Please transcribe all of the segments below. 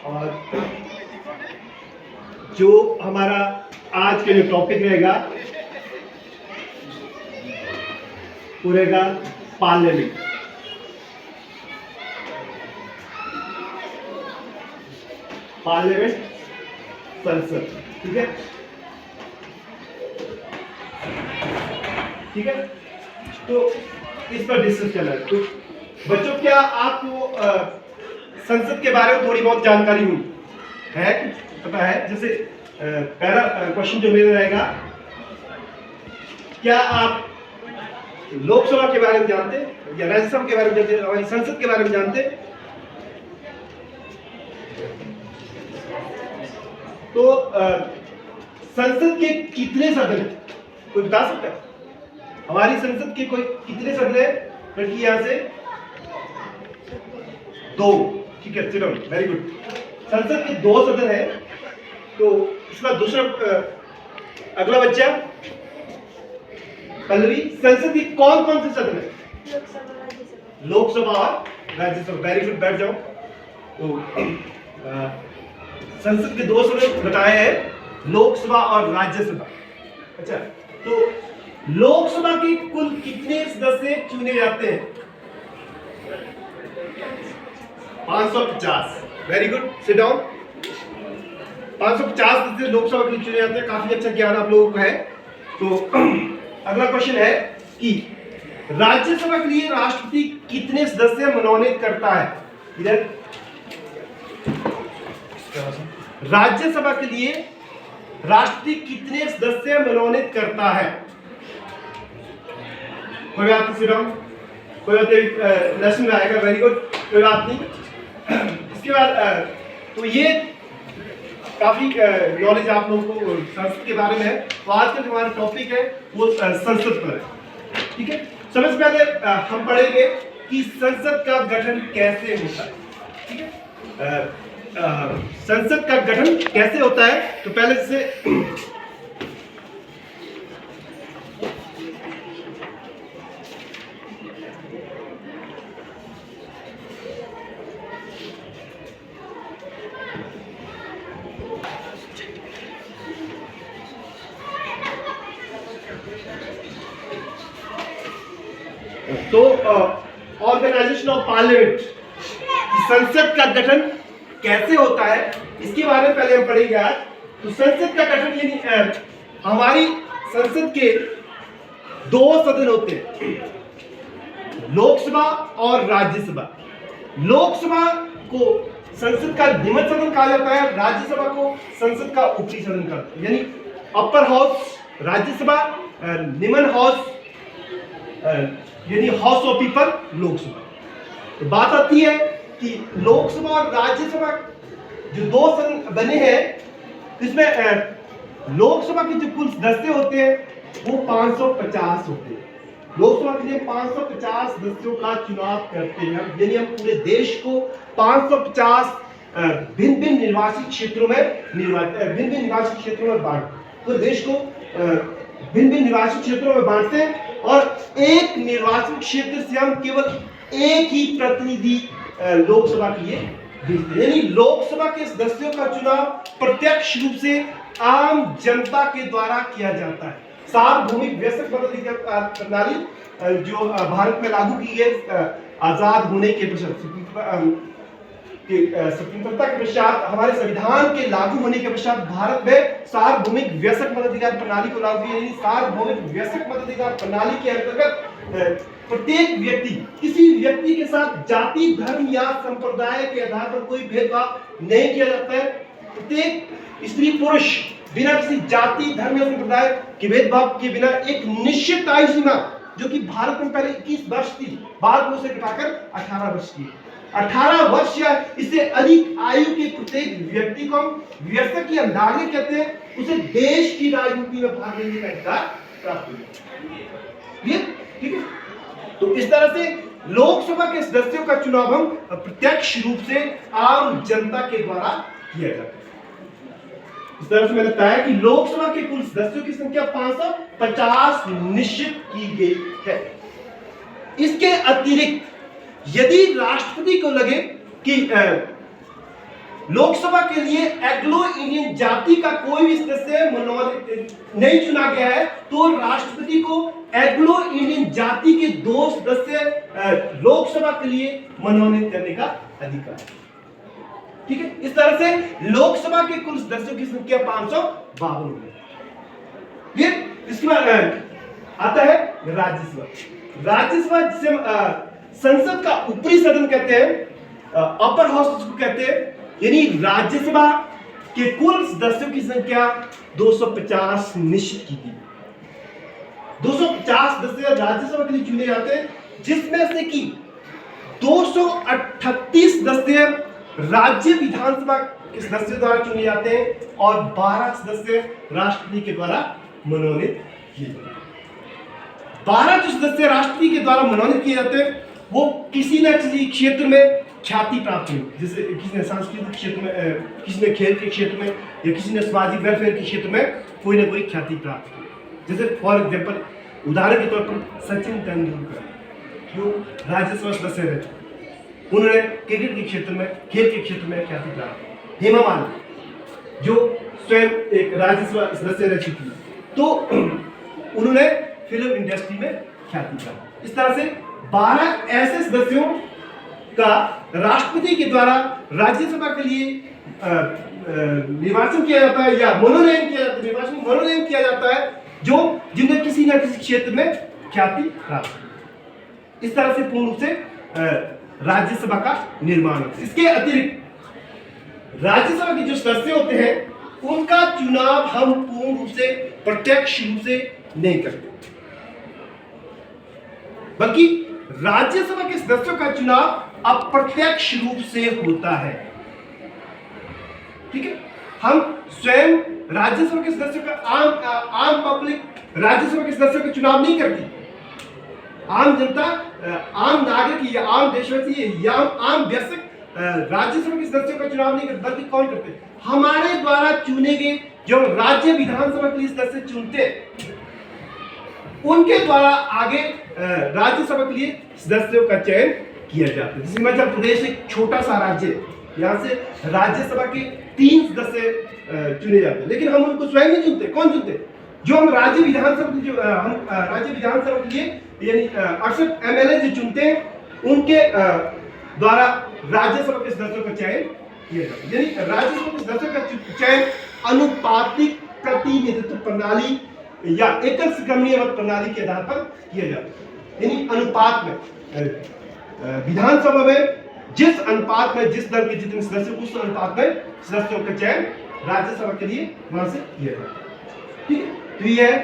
और जो हमारा आज के जो टॉपिक रहेगा वो रहेगा पार्लियामेंट। पार्लियामेंट संसद, ठीक है, ठीक है। तो इस पर डिस्कस करना है। तो बच्चों, क्या आपको संसद के बारे में थोड़ी बहुत जानकारी हुई है? पता है? जैसे पहला क्वेश्चन जो मेरा रहेगा, क्या आप लोकसभा के बारे में जानते हैं या राज्यसभा के बारे में जानते हैं, हमारी संसद के बारे में जानते हैं? तो संसद के कितने सदन हैं? कोई बता सकता है? हमारी संसद के कोई कितने सदन है? बल्कि यहां से 2, ठीक है, चलो वेरी गुड। संसद के 2 सदन है। तो इसका दूसरा अगला बच्चा पल्लवी, संसद के कौन कौन से सदन है? लोकसभा और राज्यसभा। वेरी गुड, बैठ जाओ। तो संसद के 2 सदन बताए हैं, लोकसभा और राज्यसभा। अच्छा, तो लोकसभा के कुल कितने सदस्य चुने जाते हैं? 550। Very good, sit down. 550 सदस्य लोकसभा के लिए चुने जाते हैं। काफी अच्छा ज्ञान आप लोगों को है। तो अगला क्वेश्चन है कि राज्यसभा के लिए राष्ट्रपति कितने सदस्य मनोनीत करता है? इधर राज्यसभा के लिए राष्ट्रपति कितने सदस्य मनोनीत करता है? कोई बात नहीं, सिर्फ कोई बात नहीं, लेसन में आएगा। वेरी गुड, कोई बात नहीं। इसके बाद तो ये काफी नॉलेज आप लोगों को संसद के बारे में है। तो आज का जो हमारा टॉपिक है वो संसद पर है, ठीक है। सबसे पहले हम पढ़ेंगे कि संसद का गठन कैसे होता है, ठीक है। संसद का गठन कैसे होता है? तो पहले से तो ऑर्गेनाइजेशन ऑफ पार्लियामेंट, संसद का गठन कैसे होता है, इसके बारे में पहले हम पढ़ेंगे आज। तो संसद का गठन यानी हमारी संसद के 2 सदन होते हैं, लोकसभा और राज्यसभा। लोकसभा को संसद का निम्न सदन कहा जाता है, राज्यसभा को संसद का ऊपरी सदन कहा जाता है। यानी अपर हाउस राज्यसभा, निम्न हाउस यानी हाउस ऑफ पीपल लोकसभा। तो बात आती है कि लोकसभा और राज्यसभा जो 2 सदन बने हैं, इसमें लोकसभा के जो कुल सदस्य होते हैं वो 550 होते हैं। लोकसभा के लिए 550 सदस्यों का चुनाव करते हैं। यानी हम पूरे देश को 550 भिन्न भिन्न निर्वाचित क्षेत्रों में बांटते, पूरे देश को भिन्न भिन्न निर्वाचित क्षेत्रों में बांटते हैं। और एक निर्वाचन क्षेत्र से हम केवल एक ही प्रतिनिधि लोकसभा के लिए भेजते हैं। यानी लोकसभा के सदस्यों का चुनाव प्रत्यक्ष रूप से आम जनता के द्वारा किया जाता है। सार्वभौमिक वयस्क मताधिकार प्रणाली जो भारत में लागू की गई आजाद होने के पश्चात, स्वतंत्रता के पश्चात, हमारे संविधान के लागू होने के पश्चात भारत में सार्वभौमिक वयस्क मताधिकार प्रणाली को लागू किया। सार्वभौमिक वयस्क मताधिकार प्रणाली के अंतर्गत प्रत्येक व्यक्ति, किसी व्यक्ति के साथ जाति, धर्म या संप्रदाय के आधार पर कोई भेदभाव नहीं किया जाता है। प्रत्येक स्त्री पुरुष बिना किसी जाति, धर्म या संप्रदाय के भेदभाव के बिना एक निश्चित आयु सीमा, जो कि भारत में पहले 21 वर्ष थी, बाद में उसे घटाकर 18 वर्ष की। 18 वर्ष या इससे अधिक आयु के प्रत्येक व्यक्ति को हम वयस्क या नागरिक कहते हैं। उसे देश की राजनीति में भाग लेने का अधिकार प्राप्त होगा। ठीक है। तो इस तरह से लोकसभा के सदस्यों का चुनाव हम प्रत्यक्ष रूप से आम जनता के द्वारा किया जाता है। इस तरह से मैंने बताया कि लोकसभा के कुल सदस्यों की संख्या 550 निश्चित की गई है। इसके अतिरिक्त यदि राष्ट्रपति को लगे कि लोकसभा के लिए एंग्लो इंडियन जाति का कोई भी सदस्य मनोनीत नहीं चुना गया है, तो राष्ट्रपति को एंग्लो इंडियन जाति के 2 सदस्य लोकसभा के लिए मनोनीत करने का अधिकार है। ठीक है, इस तरह से लोकसभा के कुल सदस्यों की संख्या 552 है। फिर इसके बाद आता है राज्यसभा। राज्यसभा जिसे संसद का ऊपरी सदन कहते हैं, अपर हाउस जिसको कहते हैं, यानी राज्यसभा के कुल सदस्यों की संख्या 250 निश्चित की गई। 250 सदस्य राज्यसभा के लिए चुने जाते हैं, जिसमें से कि 238 सदस्य राज्य विधानसभा के सदस्यों द्वारा चुने जाते हैं और 12 सदस्य राष्ट्रपति के द्वारा मनोनीत किए जाते हैं। 12 जो सदस्य राष्ट्रपति के द्वारा मनोनीत किए जाते हैं वो किसी न किसी क्षेत्र में ख्याति प्राप्त हुई, जैसे किसी ने सांस्कृतिक क्षेत्र में, किसी ने खेल के क्षेत्र में, या किसी ने सामाजिक वेलफेयर के क्षेत्र में कोई ना कोई ख्याति प्राप्त की। जैसे फॉर एग्जाम्पल, उदाहरण के तौर पर सचिन तेंदुलकर जो राज्यसभा सदस्य रहे, उन्होंने क्रिकेट के क्षेत्र में, खेल के क्षेत्र में ख्याति प्राप्त की। हेमा मालिनी जो स्वयं एक राज्यसभा सदस्य रह चुकी, तो उन्होंने फिल्म इंडस्ट्री में ख्याति प्राप्त। इस तरह से 12 ऐसे सदस्यों का राष्ट्रपति के द्वारा राज्यसभा के लिए निर्वाचन किया जाता है, या मनोनयन किया जाता है, मनोनयन किया जाता है, जो जिन्हें किसी न किसी क्षेत्र में ख्याति प्राप्त है। इस तरह से पूर्ण रूप से राज्यसभा का निर्माण होता है। इसके अतिरिक्त राज्यसभा के जो सदस्य होते हैं उनका चुनाव हम पूर्ण रूप से प्रत्यक्ष रूप से नहीं करते, बल्कि राज्यसभा के सदस्यों का चुनाव अप्रत्यक्ष रूप से होता है। ठीक है, हम स्वयं राज्यसभा के सदस्यों का आम पब्लिक राज्यसभा के सदस्यों का चुनाव नहीं करती। आम जनता, आम नागरिक या आम देशवासी या आम व्यक्ति राज्यसभा के सदस्यों का चुनाव नहीं करते, बल्कि कौन करते? हमारे द्वारा चुने गए जो राज्य विधानसभा के लिए सदस्य चुनते, उनके द्वारा आगे राज्यसभा के लिए सदस्यों का चयन किया जाता है। जैसे मध्य प्रदेश एक छोटा सा राज्य है, यहाँ से राज्यसभा के 3 सदस्य चुने जाते हैं, लेकिन हम उनको स्वयं नहीं चुनते। कौन चुनते? जो हम राज्य विधानसभा के लिए यानी 68 MLA जो चुनते हैं, उनके द्वारा राज्यसभा के सदस्यों का चयन किया जाता है। यानी राज्यसभा के सदस्यों का चयन अनुपातिक प्रतिनिधित्व प्रणाली या एकल संक्रमणीय मत प्रणाली के आधार पर किया जाता है। यानी अनुपात में विधानसभा में जिस अनुपात में जिस दल के जितने सदस्य, उस अनुपात में सदस्यों का चयन राज्यसभा के लिए वहां से किया जाता है। ठीक है, तो ये है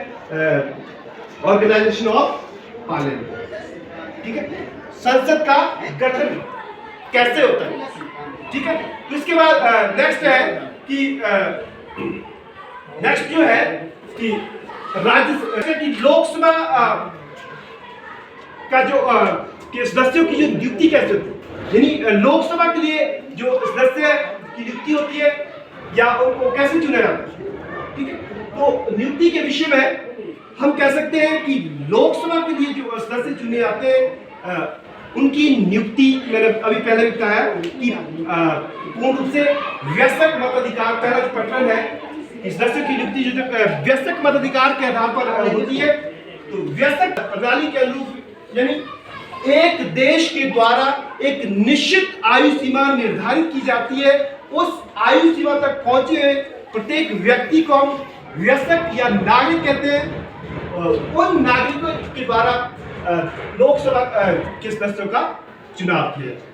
ऑर्गेनाइजेशन ऑफ पार्लियामेंट। ठीक है, संसद का गठन कैसे होता है। ठीक है, तो इसके बाद नेक्स्ट है कि नेक्स्ट जो है कि राज्य की लोकसभा का जो के सदस्यों की जो नियुक्ति कैसे होती है, यानी लोकसभा के लिए जो सदस्य की नियुक्ति होती है या उनको कैसे चुना जाता है। ठीक है, तो नियुक्ति के विषय में हम कह सकते हैं कि लोकसभा के लिए जो सदस्य चुने जाते हैं उनकी नियुक्ति, मैंने अभी पहले भी बताया कि पूर्ण रूप से व्यस्क मताधिकार, पहला जो पैटर्न है इस सदस्यों की नियुक्ति जो व्यस्क मताधिकार के आधार पर होती है। तो व्यस्क प्रणाली के अनुरूप, यानी एक देश के द्वारा एक निश्चित आयु सीमा निर्धारित की जाती है, उस आयु सीमा तक पहुंचे हुए प्रत्येक व्यक्ति को हम व्यस्क या नागरिक कहते हैं। उन नागरिकों के द्वारा लोकसभा के सदस्यों का चुनाव किया जाता है।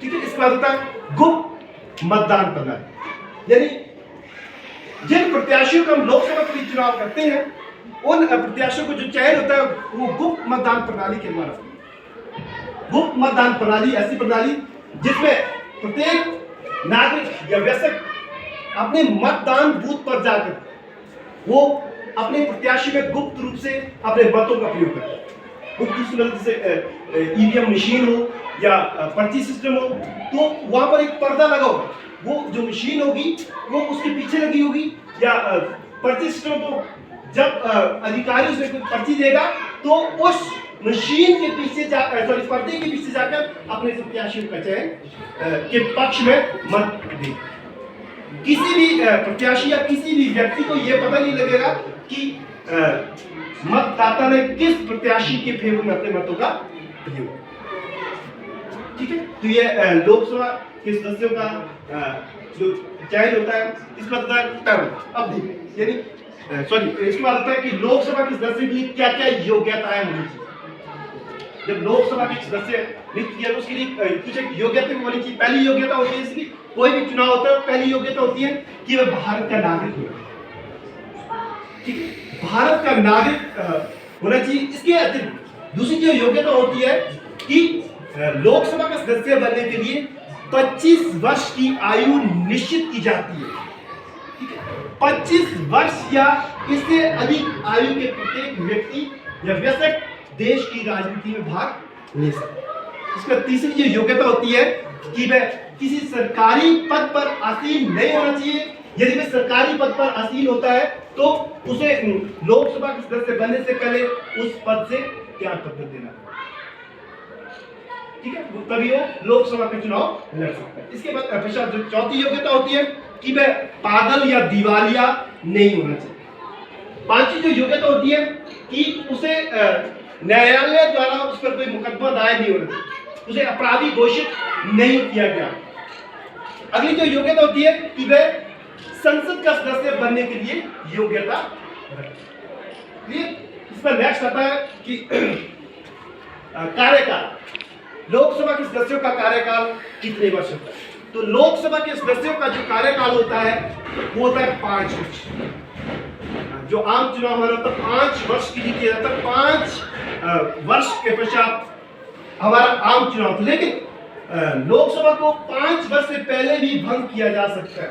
ठीक है, इसके बाद होता है गुप्त मतदान प्रणाली, यानी जिन प्रत्याशियों का हम लोकसभा के लिए चुनाव करते हैं उन प्रत्याशियों को जो चयन होता है वो गुप्त मतदान प्रणाली के द्वारा। गुप्त मतदान प्रणाली ऐसी प्रणाली जिसमें प्रत्येक नागरिक या व्यक्ति अपने मतदान बूथ पर जाकर वो अपने प्रत्याशी में गुप्त रूप से अपने मतों का प्रयोग करते हैं। गुप्त रूप से जैसे ईवीएम मशीन हो या पर्ची सिस्टम हो, तो वहां पर एक पर्दा लगा होगा, वो जो मशीन होगी वो उसके पीछे लगी होगी, या पर्ची सिस्टम को जब अधिकारी उसमें कोई पर्ची देगा तो उस मशीन के पीछे सॉरी पर्दे के पीछे जाकर अपने प्रत्याशियों का चयन के पक्ष में मत दे। किसी भी प्रत्याशी या किसी भी व्यक्ति को यह पता नहीं लगेगा कि मतदाता ने किस प्रत्याशी के फेवर में अपने मतों का प्रयोग। ठीक है, तो ये लोकसभा के सदस्यों का जो चयन होता है इस मतदान टर्म अवधि में, यानी सॉरी इसके बाद होता है कि लोकसभा के सदस्य के लिए क्या क्या योग्यताएं होनी चाहिए। जब लोकसभा के सदस्य नियुक्त किया तो उसके लिए कुछ एक योग्यता होनी चाहिए। पहली योग्यता होती है इसकी, कोई भी चुनाव होता है पहली योग्यता होती है कि वह भारत का नागरिक हो। ठीक है, भारत का नागरिक होना चाहिए। इसके अतिरिक्त दूसरी जो योग्यता होती है कि लोकसभा का सदस्य बनने के लिए 25 वर्ष की आयु निश्चित की जाती है। ठीक है, 25 वर्ष या इससे अधिक आयु के प्रत्येक व्यक्ति या वयस्क देश की राजनीति में भाग ले सकते हैं। इसका तीसरी जो योग्यता होती है कि वह किसी सरकारी पद पर आसीन नहीं होना चाहिए। यदि वह सरकारी पद पर आसीन होता है तो उसे लोकसभा के सदस्य बनने से पहले उस पद से त्याग पत्र देना। ठीक है, तभी वो लोकसभा का चुनाव लड़ सकता है। इसके बाद पश्चात जो चौथी योग्यता होती है कि वह पागल या दिवालिया नहीं होना चाहिए। पांचवी जो योग्यता होती है कि उसे न्यायालय द्वारा उस पर कोई मुकदमा दायर नहीं होना चाहिए, उसे अपराधी घोषित नहीं किया गया। अगली जो योग्यता होती है कि वह संसद का सदस्य बनने के लिए योग्यता रखे। इस पर नेक्स्ट आता है कि कार्यकाल, लोकसभा के सदस्यों का कार्यकाल कितने वर्ष होता है। तो लोकसभा के सदस्यों का जो कार्यकाल होता है वो होता है 5 वर्ष। जो आम चुनाव हमारा होता है 5 वर्ष के लिए किया जाता है। 5 वर्ष के पश्चात हमारा आम चुनाव, लेकिन लोकसभा को 5 वर्ष से पहले भी भंग किया जा सकता है।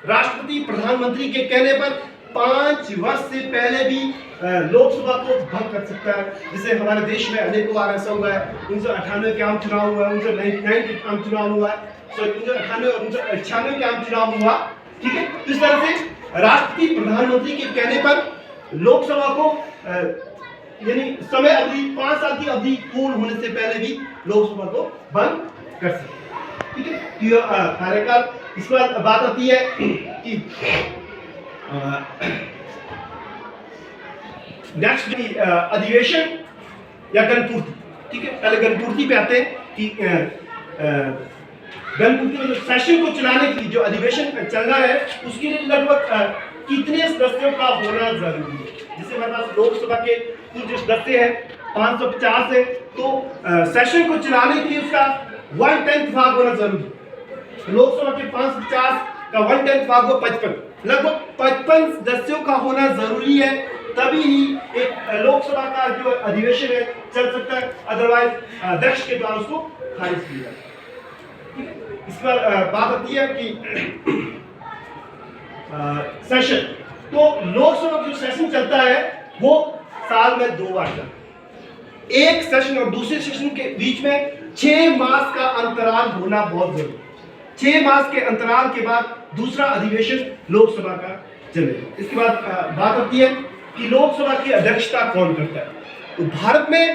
राष्ट्रपति प्रधानमंत्री के कहने पर 5 वर्ष से पहले भी लोकसभा को भंग कर सकता है। जैसे हमारे देश में अनेकों बार ऐसा हुआ है। 1998 के आम चुनाव हुआ है, 1999 के आम चुनाव हुआ है, 1998 और 1996 के आम चुनाव हुआ। ठीक है, इस तरह से राष्ट्रपति प्रधानमंत्री के कहने पर लोकसभा को यानी समय अवधि 5 साल की अवधि पूर्ण होने से पहले भी लोकसभा को बंद कर सकते हैं। ठीक है, तो कार्यकाल। इस पर बात आती है कि नेक्स्ट अधिवेशन या गणपूर्ति। ठीक है, पहले गणपूर्ति पे आते हैं कि गणपूर्ति में जो सेशन को चलाने के लिए जो अधिवेशन चलना है उसके लिए लगभग कितने सदस्यों का होना जरूरी है। जैसे हमारे पास लोकसभा के कुल जो सदस्य है 550 है, तो सेशन को चलाने के लिए उसका 1/10 भाग होना जरूरी है। लोकसभा के 550 का 1/10 भाग हो 55, लगभग 55 सदस्यों का होना जरूरी है, तभी ही एक लोकसभा का जो अधिवेशन है चल सकता है। अदरवाइज अध्यक्ष के द्वारा उसको खारिज किया जाता है। इस पर बात आती है कि सेशन, तो लोकसभा जो सेशन चलता है वो साल में 2 बार चलता है। एक सेशन और दूसरे सेशन के बीच में 6 मास का अंतराल होना बहुत जरूरी है। 6 मास के अंतराल के बाद दूसरा अधिवेशन लोकसभा का चलेगा। इसके बाद बात आती है कि लोकसभा की अध्यक्षता कौन करता है। तो भारत में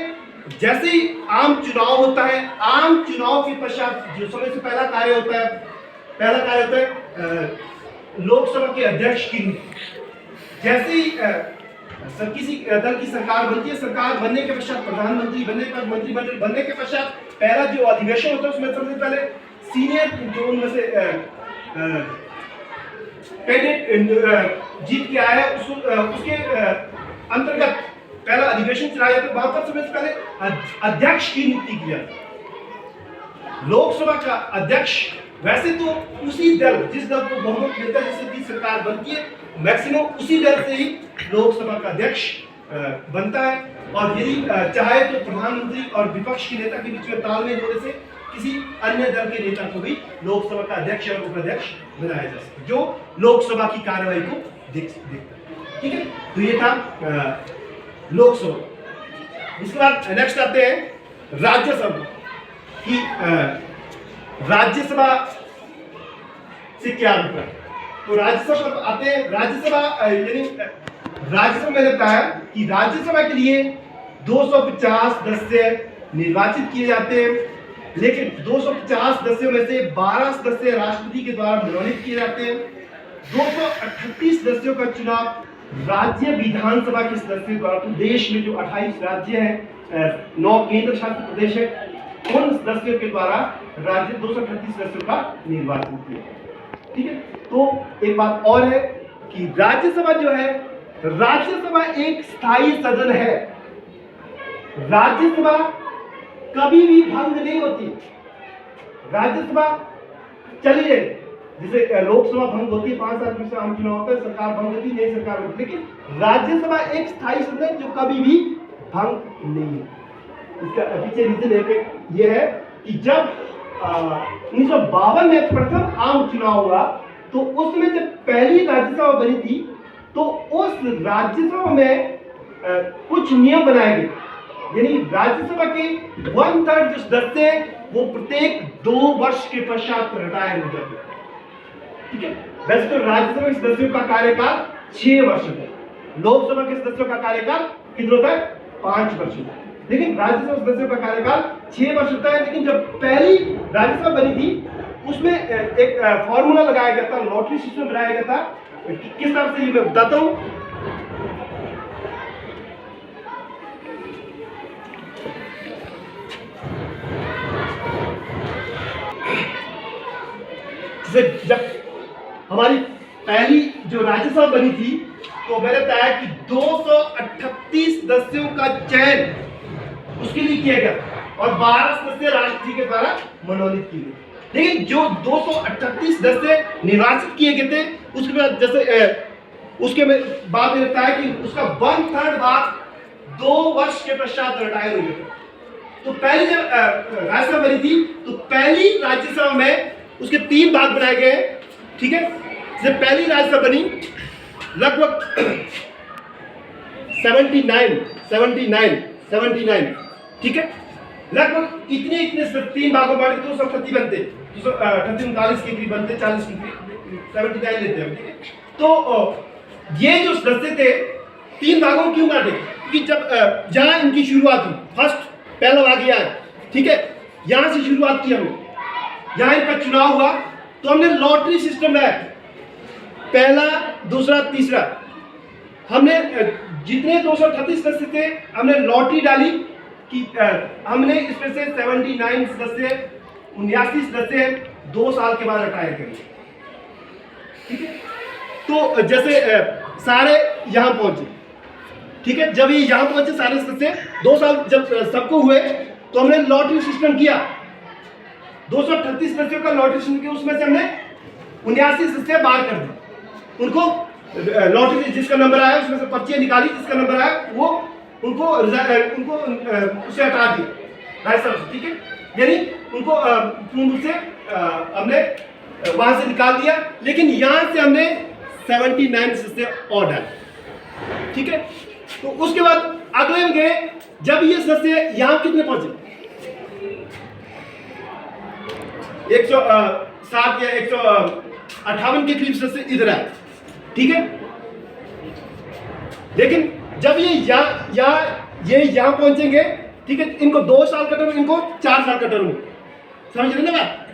जैसे ही आम चुनाव होता है, आम चुनाव के पश्चात जो समय से पहला कार्य होता है लोकसभा के अध्यक्ष की नियुक्ति। जैसे ही किसी दल की सरकार बनती है, सरकार बनने के पश्चात प्रधानमंत्री बनने पर मंत्रिमंडल बनने के पश्चात पहला जो अधिवेशन होता है उसमें सबसे पहले सीनियर जो उनमें से कैंडिडेट जीत के आया है उसके अंतर्गत पहला अधिवेशन चलाया जाता है। वहां पर सबसे पहले अध्यक्ष की नियुक्ति की जाती है। लोकसभा का अध्यक्ष वैसे तो उसी दल जिस दल को बहुमत मिलता है, जिससे की सरकार बनती है, मैक्सिमम उसी दल से ही लोकसभा का अध्यक्ष बनता है। और यदि चाहे तो प्रधानमंत्री और विपक्ष के नेता के बीच में तालमेल होने से किसी अन्य दल के नेता को भी लोकसभा का अध्यक्ष और उपाध्यक्ष बनाया जा सकता है, जो लोकसभा की कार्यवाही को देखता है। ठीक है, तो ये था लोकसभा। इसके बाद नेक्स्ट आते हैं राज्यसभा की। राज्यसभा से क्या अंतर है। तो राज्यसभा आते हैं। राज्यसभा यानी राज्यसभा मैंने बताया कि राज्यसभा के लिए 250 सदस्य निर्वाचित किए जाते हैं, लेकिन 250 सदस्यों में से 12 सदस्य राष्ट्रपति के द्वारा मनोनीत किए जाते हैं 238 सदस्यों का चुनाव राज्य विधानसभा के सदस्यों द्वारा, तो देश में जो 28 राज्य हैं, 9 केंद्र शासित प्रदेश है, उन सदस्यों के द्वारा राज्य 238 सदस्यों का निर्वाचन किया। ठीक है, तो एक बात और है कि राज्यसभा जो है, राज्यसभा एक स्थायी सदन है। राज्यसभा कभी भी भंग नहीं होती। राज्यसभा चली जाए, जैसे लोकसभा भंग होती है, 5 साल में आम चुनाव होता है, सरकार भंग होती है, नई सरकार होती है, लेकिन राज्यसभा एक स्थायी सदन है जो कभी भी भंग नहीं है। इसका पीछे रीजन ये है कि जब 1952 में प्रथम आम चुनाव हुआ, तो उसमें जब पहली राज्यसभा बनी थी, तो उस राज्यसभा में कुछ नियम बनाए गए, यानी राज्यसभा के 1/3 जो सदस्य वो प्रत्येक 2 वर्ष के पश्चात रिटायर हो जाते हैं। ठीक है, वैसे तो राज्यसभा के सदस्यों का कार्यकाल 6 वर्ष होता है, लोकसभा के सदस्यों का कार्यकाल कितना होता है, 5 वर्ष होता है, लेकिन राज्यसभा सदस्यों का कार्यकाल 6 वर्ष होता है। लेकिन जब पहली राज्यसभा बनी थी, उसमें एक फॉर्मूला लगाया गया था, लॉटरी सिस्टम बनाया गया था। किस तरह से ये मैं बताता हूं। जब हमारी पहली जो राज्यसभा बनी थी, तो मैंने बताया कि 238 सदस्यों का चयन उसके लिए किया गया और 12 सदस्य राष्ट्रपति के द्वारा मनोनीत किए गए। लेकिन जो 238 सदस्य निर्वाचित किए गए थे, उसके बाद उसके बाद ये बताया कि उसका 1/3 भाग 2 वर्ष के पश्चात रिटायर हो गए। तो पहली जब राज्यसभा बनी थी, तो पहली राज्यसभा में उसके 3 भाग बनाए गए। ठीक है, जब पहली राज्यसभा बनी लगभग 79, ठीक है, लगभग इतने 3 भागों में 238 बनते, 239 के करीब बनते, 40 के करीब 79 लेते हैं। ठीक है, तो ये जो सदस्य थे 3 भागों में क्यों बांटे? क्योंकि जब जहां इनकी शुरुआत हुई, पहला भाग यह है, ठीक है, यहां से शुरुआत की हमने, यहां इनका चुनाव हुआ, तो हमने लॉटरी सिस्टम लाया, पहला, दूसरा, तीसरा। हमने जितने 238 सदस्य थे, हमने लॉटरी डाली कि हमने इसमें से 79 सदस्य, 79 सदस्य 2 साल के बाद रिटायर करेंगे। ठीक है, तो जैसे सारे यहां पहुंचे, ठीक है, जब ये यहां पहुंचे सारे सदस्य 2 साल जब सबको हुए, तो हमने लॉटरी सिस्टम किया, 238 सदस्यों का लॉटरी सिस्टम किया, उसमें से हमने 79 सदस्य बाहर कर दिए। उनको लॉटरी जिसका नंबर आया उसमें से पर्चियां निकाली, जिसका नंबर आया वो उनको उसे हटा दिया राज्यसभा से। ठीक है, यानी उनको पूर्ण रूप से हमने वहां से निकाल दिया, लेकिन यहां से हमने 79 सदस्य और डाले। ठीक है, तो उसके बाद अगले में गए, जब ये सदस्य यहां कितने पहुंचे, 107 या 158 के करीब सदस्य इधर आए। ठीक है, लेकिन जब ये यहां पहुंचेंगे, ठीक है, इनको 2 साल का टर्म, इनको 4 साल का टर्म, समझ रहे ना बात,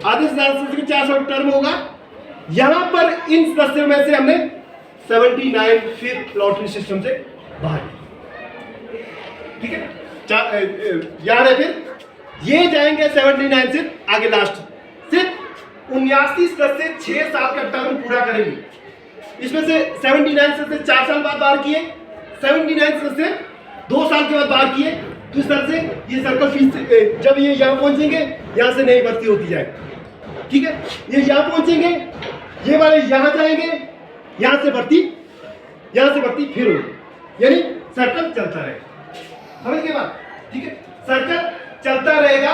आधे से ज्यादा सदस्य 4 साल का टर्म होगा। यहां पर इन सदस्यों में से हमने 79 फिर लॉटरी सिस्टम से बाहर, ठीक है, याद है, फिर ये जाएंगे 79 से आगे, लास्ट सिर्फ 79 सदस्य 6 साल का टर्म पूरा करेंगे। इसमें से 79 सदस्य 4 साल बाद बाहर किए, 79 सदस्य 2 साल के बाद बाहर किए। तो इस तरह से ये सर्कल फीस, जब ये यहाँ पहुंचेंगे, यहाँ से नई भर्ती होती जाएगी। ठीक है, ये यहाँ पहुंचेंगे, ये वाले यहाँ जाएंगे, यहाँ से भर्ती फिर होगी, यानी सर्कल चलता रहेगा। समझ गए बात? ठीक है, सर्कल चलता रहेगा।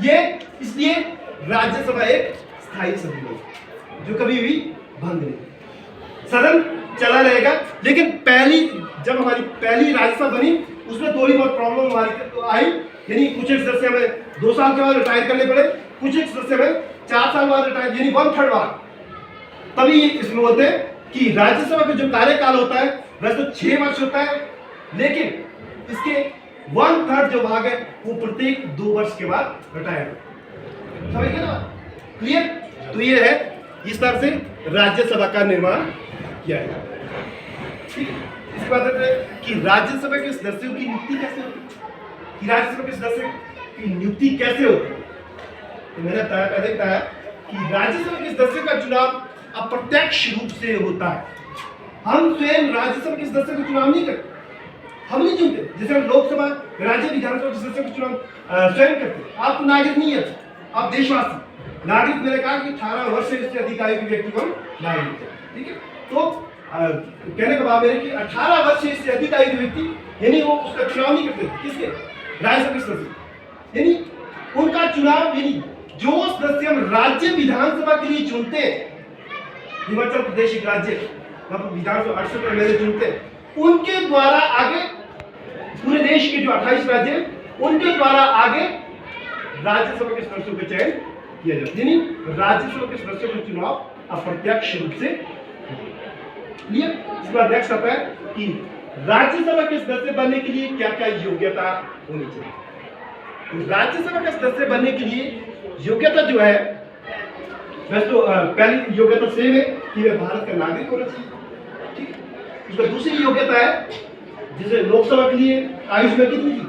ये इसलिए राज्यसभा एक स्थायी सदन है जो कभी भी भंग नहीं, सदन चला रहेगा। लेकिन जब हमारी पहली राज्यसभा बनी, उसमें थोड़ी बहुत प्रॉब्लम हमारी आई, यानी कुछ एक सदस्य हमें 2 साल के बाद रिटायर करने पड़े, कुछ एक सदस्य हमें 4 साल बाद रिटायर, यानी 1/3 बार। तभी इसमें बोलते हैं कि राज्यसभा का जो कार्यकाल होता है वैसे तो 6 वर्ष होता है, लेकिन इसके 1/3 जो भाग है वो प्रत्येक 2 वर्ष के बाद रिटायर। समझ गए ना? क्लियर? तो ये है इस तरह से राज्यसभा का निर्माण किया है। ठीक है, इसके बाद है कि राज्यसभा के सदस्यों की नियुक्ति कैसे होती है, कि राज्यसभा के सदस्य की नियुक्ति कैसे होती है। तो मैंने पहले बताया कि राज्यसभा के सदस्यों का चुनाव अप्रत्यक्ष रूप से होता है। हम स्वयं राज्यसभा के सदस्य को चुनाव नहीं करते, हम नहीं चुनते। जैसे हम लोकसभा राज्य विधानसभा के सदस्यों को चुनाव स्वयं करते। आप तो नागरिक नहीं है, आप देशवासी नागरिक। मैंने कहा कि 18 वर्ष से इससे अधिक आयु के व्यक्ति को नागरिक है। ठीक है, तो कहने का भाव है कि 18 वर्ष से इससे अधिक आयु के व्यक्ति यानी वो उसका चुनाव नहीं करते। किसके? राज्यसभा के सदस्य। यानी उनका चुनाव यानी जो सदस्य हम राज्य विधानसभा के लिए चुनते हैं, हिमाचल प्रदेश एक राज्य मतलब विधानसभा 68 एमएलए चुनते हैं, उनके द्वारा आगे पूरे देश के जो 28 राज्य हैं उनके द्वारा आगे राज्यसभा के सदस्यों का चयन किया जाता है। यानी राज्यसभा के सदस्यों का चुनाव अप्रत्यक्ष रूप से क्लियर। इसके बाद नेक्स्ट आता है कि राज्यसभा के सदस्य बनने के लिए क्या क्या योग्यता होनी चाहिए। तो राज्यसभा का सदस्य बनने के लिए योग्यता जो है वैसे तो पहली योग्यता सेम है कि वह भारत का नागरिक होना चाहिए। ठीक है, उसका दूसरी योग्यता है जैसे लोकसभा के लिए आयु सीमा कितनी थी?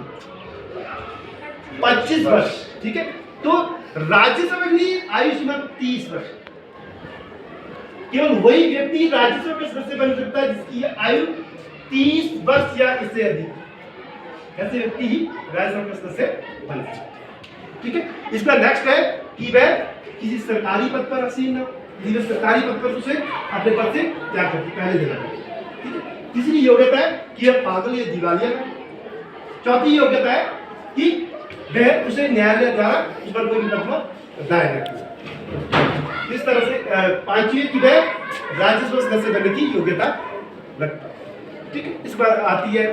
25 वर्ष। ठीक है, तो राज्यसभा के लिए आयु सीमा 30 वर्ष। केवल वही व्यक्ति राज्यसभा के सदस्य बन सकता है जिसकी आयु 30 वर्ष या इससे अधिक। ऐसे व्यक्ति ही राज्यसभा के सदस्य बन सकते। ठीक है, इसका नेक्स्ट है कि वह किसी सरकारी पद पर आसीन न, यदि वह सरकारी पद पर उसे अपने पद से त्याग करके पहले देना है। ठीक है, तीसरी योग्यता है कि वह पागल या दिवालिया है। चौथी योग्यता है कि वह उसे न्यायालय द्वारा उस पर कोई मुकदमा दायर न किया। इस तरह से पांचवी कि वह राज्यसभा सदस्य बनने की योग्यता रखता है। ठीक है, इस बार आती है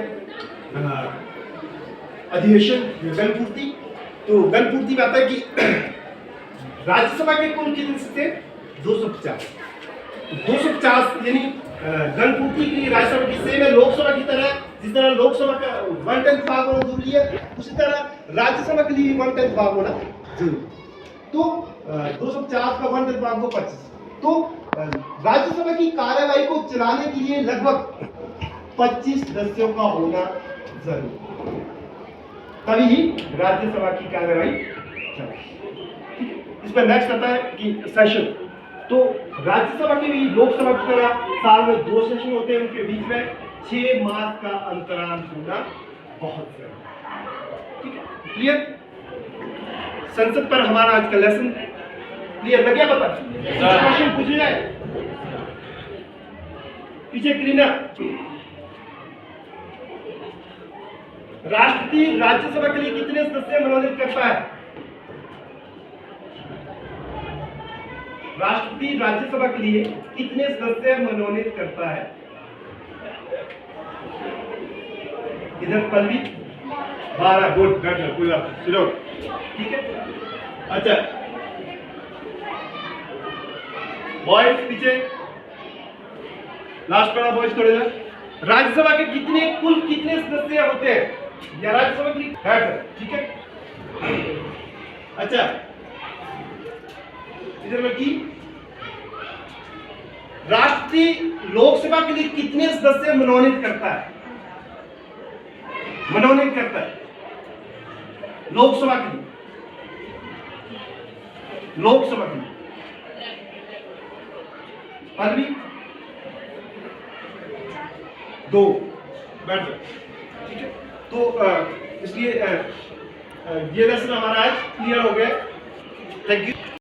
अधिवेशन गणपूर्ति। तो गणपूर्ति में आता है कि राज्यसभा के कुल कितने सदस्य? 250। 250 यानी गणपूर्ति के लिए राज्यसभा की सेम है लोकसभा की तरह। जिस तरह लोकसभा का 1/10 भाग होना जरूरी है, उसी तरह राज्यसभा के लिए 1/10 भाग होना जरूरी। तो 250 का 1/10 भाग हो 25। तो राज्यसभा की कार्यवाही को चलाने के लिए लगभग 25 सदस्यों का होना जरूरी, तभी ही राज्यसभा की कार्यवाही चलेगी। इस पर नेक्स्ट आता है कि सेशन। तो राज्यसभा के भी लोकसभा की तरह साल में 2 सेशन होते हैं, उनके बीच में 6 मास का अंतराल होना बहुत जरूरी है। ठीक है, क्लियर? संसद पर हमारा आज का लेसन क्लियर लग गया? पता क्वेश्चन पूछ जाए पीछे क्लीना। राष्ट्रपति राज्यसभा के लिए कितने सदस्य मनोनीत करता है? राष्ट्रपति राज्यसभा के लिए कितने सदस्य मनोनीत करता है? इधर पल्लवी 12। गुड, बैठ जाओ, कोई बात नहीं, चलो ठीक है। अच्छा बॉयज पीछे, लास्ट वाला बॉयज थोड़े जा। राज्यसभा के कुल कितने सदस्य होते हैं? या राज्यसभा की ठीक है। अच्छा इधर लड़की, राष्ट्रपति लोकसभा के लिए कितने सदस्य मनोनीत करता है? मनोनीत करता है लोकसभा के लिए, लोकसभा के लिए पदवी 2। बैठ जाओ, ठीक है। तो इसलिए ये लेसन हमारा आज क्लियर हो गया। Thank you.